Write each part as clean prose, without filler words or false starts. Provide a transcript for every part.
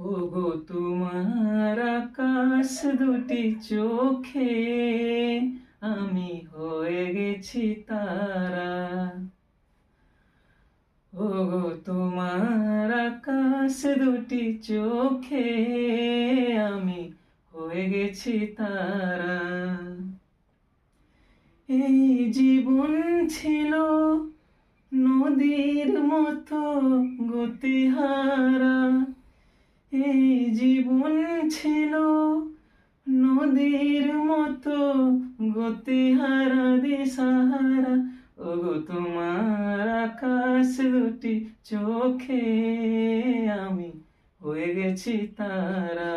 ওগো তোমার আকাশ দুটি চোখে আমি হয়ে গেছি তারা। ওগো তোমার আকাশ দুটি চোখে আমি হয়ে গেছি তারা। এই জীবন ছিল নদীর মতো গতিহারা। এই জীবন ছিল নদীর মতো গতিহারা দিশাহারা। ওগো তোমার আকাশ দুটি চোখে আমি হয়ে গেছি তারা।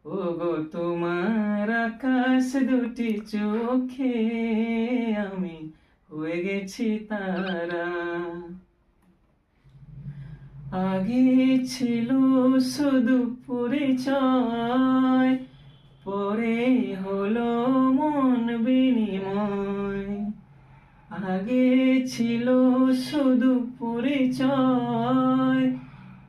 ওগো তোমার আকাশ দুটি চোখে আমি হয়ে গেছি তারা। আগে ছিল শুধু পরিচয়, পরে হলো মন বিনিময়। আগে ছিল শুধু পরিচয়,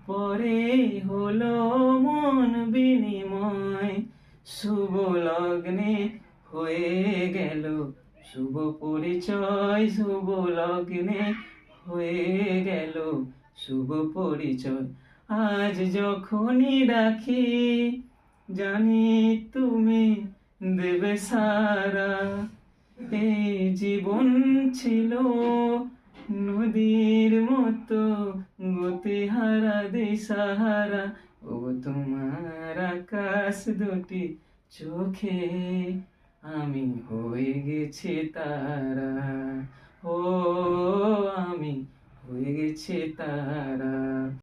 পরে হলো মন বিনিময়। শুভ লগ্নে হয়ে গেল শুভ পরিচয়, শুভ লগ্নে হয়ে গেল শুভ পরিচয়। আজ যখনই ডাকি জানি তুমি দেবে সারা। এই জীবন ছিল নদীর মতো গতিহারা দিশাহারা। ও তোমার আকাশ দুটি চোখে আমি হয়ে গেছি তারা। ও আমি হয়ে গেছি তারা।